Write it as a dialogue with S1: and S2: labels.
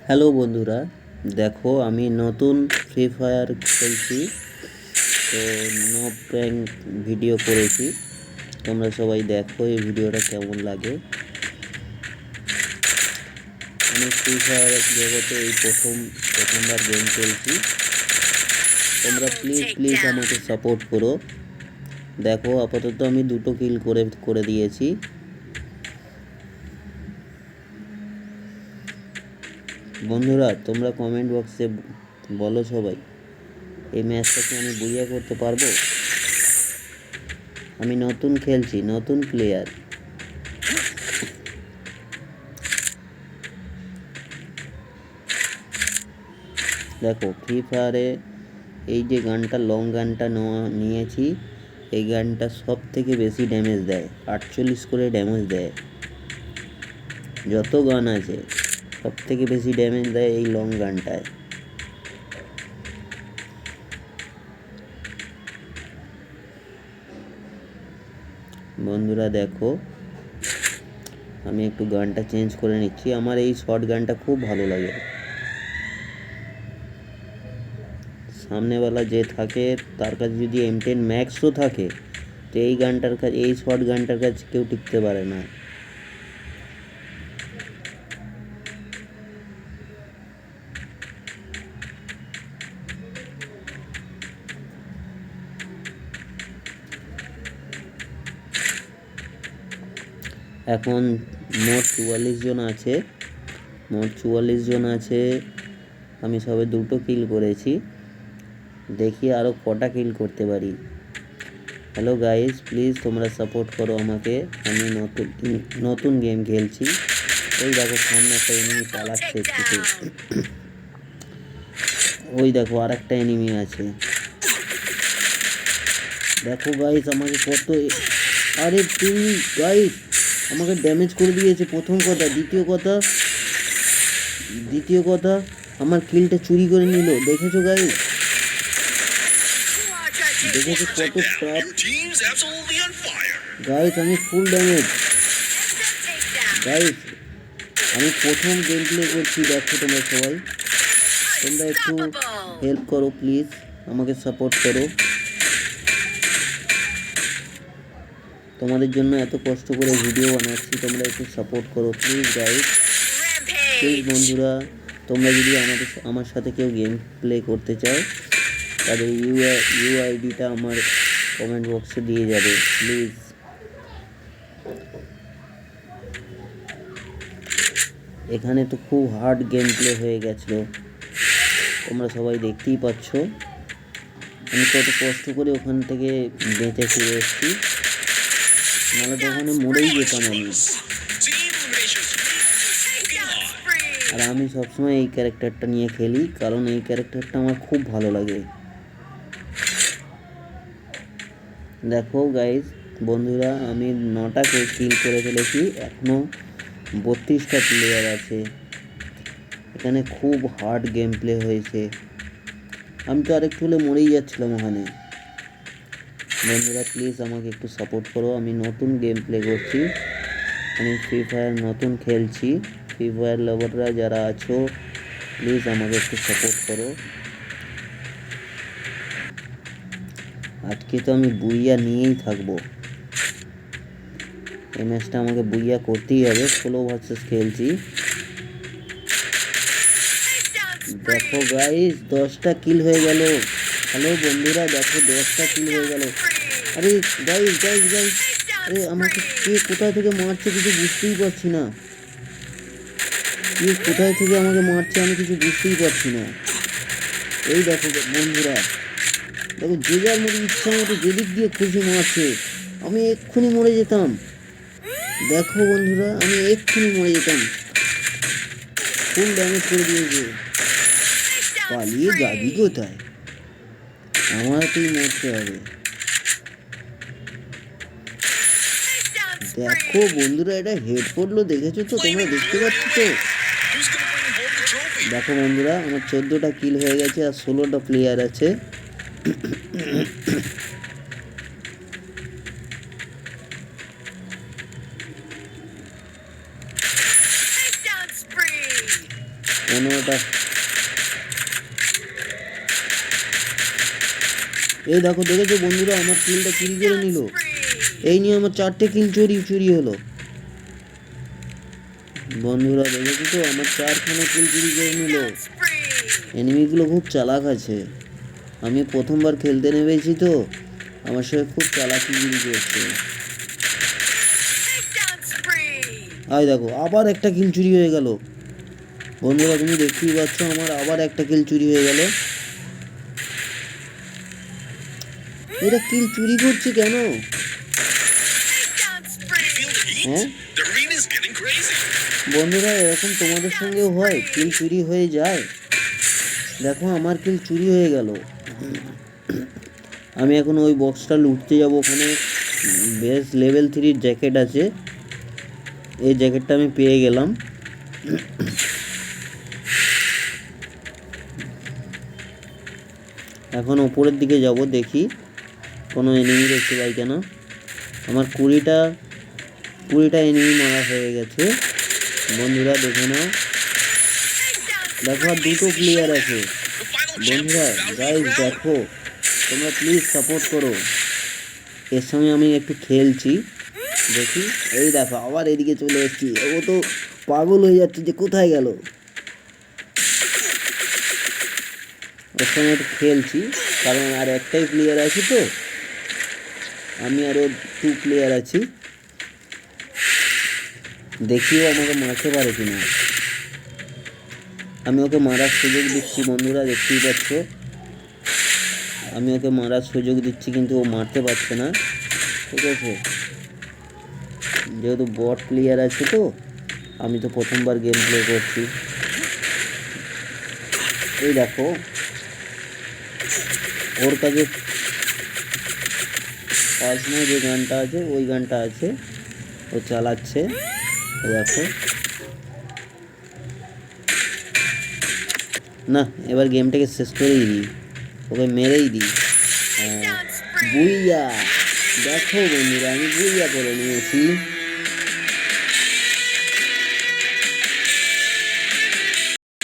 S1: Hello বন্ধুরা, দেখো আমি নতুন ফ্রি ফায়ার খেলছি। তো নো প্র্যাঙ্ক ভিডিও করেছি, তোমরা সবাই দেখো এই ভিডিওটা কেমন লাগে। আমি ফ্রি ফায়ার জগতে এই প্রথমবার গেম খেলছি। তোমরা প্লিজ আমাকে সাপোর্ট করো। দেখো আপাতত আমি 2টো কিল করে দিয়েছি। বন্ধুরা তোমরা কমেন্ট বক্সে বলো সবাই, এই ম্যাচটাকে আমি বুইয়া করতে পারবো? আমি নতুন খেলছি, নতুন প্লেয়ার। দেখো ফ্রি ফায়ারে এই যে গানটা, লং গানটা নিয়েছি, এই গানটা সব থেকে বেশি ড্যামেজ দেয়, 48 করে ড্যামেজ দেয়। যত গান আছে সব থেকে বেশি ড্যামেজ দেয় এই লং গানটায়। বন্ধুরা দেখো আমি একটু গানটা চেঞ্জ করে নিচ্ছি, আমার এই শর্ট গানটা খুব ভালো লাগে। সামনেওয়ালা যে থাকে তার কাছে যদি M10 ম্যাক্সও থাকে, তো এই গানটার কাছে, এই শর্ট গানটার কাছে কেউ টিকতে পারে না। এখন মোট 44 জন আছে। আমি সবে 2টো কিল করেছি, দেখি আরও কটা কিল করতে পারি। হ্যালো গাইস, প্লিজ তোমরা সাপোর্ট করো আমাকে। আমি নতুন গেম খেলছি। ওই দেখো সামনে একটা এনিমি পালাচ্ছে একটু। ওই দেখো আর একটা এনিমি আছে। দেখো গাইস আমাকে কত, আরে তুমি গাইস আমাকে ড্যামেজ করে দিয়েছে। প্রথম কথা, দ্বিতীয় কথা আমার কিলটা চুরি করে নিল। দেখেছো গাইস, দেখেছো কত ট্র্যাপ। গাইস আমি ফুল ড্যামেজ। গাইস আমি প্রথম গেম প্লে করছি, দেখো তোমরা সবাই, তোমরা একটু হেল্প করো প্লিজ, আমাকে সাপোর্ট করো। তোমাদের জন্য এত কষ্ট করে ভিডিও বানাচ্ছি, তোমরা একটু সাপোর্ট করো প্লিজ গাইস। প্লিজ বন্ধুরা, তোমরা যদি আমার সাথে কেউ গেম প্লে করতে চাও, তাদের ইউআইডিটা আমার কমেন্ট বক্সে দিয়ে যাবে প্লিজ। এখানে তো খুব হার্ড গেম প্লে হয়ে গেছিলো, তোমরা সবাই দেখতেই পাচ্ছ। আমি কত কষ্ট করে ওখান থেকে বেঁচে ফিরে এসেছি, নাহলে তো ওখানে মরেই যেতাম আমি। আর আমি সবসময় এই ক্যারেক্টারটা নিয়ে খেলি, কারণ এই ক্যারেক্টারটা আমার খুব ভালো লাগে। দেখো গাইজ বন্ধুরা, আমি 9টা কিল করে ফেলেছি, এখনও 32টা প্লেয়ার আছে। এখানে খুব হার্ড গেম প্লে হয়েছে, আমি তো আরেকটু হলে মরেই যাচ্ছিলাম ওখানে। বন্ধুরা প্লিজ আমাকে একটু সাপোর্ট করো, আমি নতুন গেম প্লে করছি, আমি ফ্রি ফায়ার নতুন খেলছি। ফ্রি ফায়ার লাভাররা যারা আছো প্লিজ আমাকে একটু সাপোর্ট করো। আজকে তো আমি বুইয়া নিয়েই থাকবো, এই ম্যাচটা আমাকে বুইয়া করতেই হবে। 16 ভার্সেস খেলছি। দেখো গাইস 10টা কিল হয়ে গেল। হ্যালো বন্ধুরা দেখো 10টা কিল হয়ে গেল। আরে গাইস আরে আমাকে কে কোথায় থেকে মারছে কিছু বুঝতেই পারছি না। কে কোথায় থেকে আমাকে মারছে আমি কিছু বুঝতেই পারছি না। এই দেখো বন্ধুরা, দেখো যে যার মতো ইচ্ছা মতো যেদিক দিয়ে খুশি মারছে, আমি এক্ষুনি মরে যেতাম। দেখো বন্ধুরা আমি এক্ষুনি মরে যেতাম, ফুল ড্যামেজ করে দিয়েছে। পালিয়ে যাবি কোথায়, আমাকেই মরতে হবে। দেখো বন্ধুরা এটা হেড পড়লো, দেখেছো তো, তোমরা দেখতে পাচ্ছ তো। দেখো বন্ধুরা আমার 14টা কিল হয়ে গেছে আর 16টা প্লেয়ার আছে। 15টা। এই দেখো, দেখেছো বন্ধুরা, আমার কিলটা চুরি করে নিল। এই নিয়ে আমার 4টে কিল চুরি হলো। বন্ধুরা দেখেছো তো, আমার 4খানা কিল চুরি করে নিল। এনিমিগুলো খুব চালাক আছে। আমি প্রথমবার খেলতে নেমেছি তো, আমার সাথে খুব চালাকিগিরি করছে। আয় দেখো, আবার একটা কিল চুরি হয়ে গেল। বন্ধুরা তুমি দেখতেই পাচ্ছ, আমার আবার একটা কিল চুরি হয়ে গেল। এরা কিল চুরি করছে কেন? হ্যাঁ বন্ধুরা, এরকম তোমাদের সঙ্গেও হয়? কিল চুরি হয়ে যায়? দেখো, আমার কিল চুরি হয়ে গেল। আমি এখন ওই বক্সটা লুটতে যাব। ওখানে বেশ লেভেল 3 জ্যাকেট আছে। এই জ্যাকেটটা আমি পেয়ে গেলাম। এখন ওপরের দিকে যাব, দেখি কোনো এনিমি দেখতে পাই কেন। আমার 20টা এনিমি মারা হয়ে গেছে। বন্ধুরা দেখে নাও, দেখো আর 2টো প্লেয়ার আছে। বন্ধুরা গাইস দেখো, তোমরা প্লিজ সাপোর্ট করো। এর সঙ্গে আমি একটু খেলছি, দেখি। এই দেখো, আবার এদিকে চলে এসেছি। ও তো পাগল হয়ে যাচ্ছে যে কোথায় গেল। ওর সঙ্গে একটু খেলছি, কারণ আর একটাই প্লেয়ার আছে তো, আমি আরও 2 প্লেয়ার আছি। দেখিও আমাকে মারতে পারে কিনা। আমি ওকে মারার সুযোগ দিচ্ছি। বন্ধুরা দেখতেই পাচ্ছ, আমি ওকে মারার সুযোগ দিচ্ছি, কিন্তু ও মারতে পারছে না। ঠিক আছে, যেহেতু বট প্লেয়ার আছে তো, আমি তো প্রথমবার গেম প্লে করছি। এই দেখো, ওর কাছে পার্সোনাল যে গানটা আছে, ওই গানটা আছে, ও চালাচ্ছে। দেখো না, এবার গেমটাকে শেষ করেই দিই, ওকে মেরেই দিই। বুইয়া! দেখো বন্ধুরা, আমি বুইয়া করে নিয়েছি।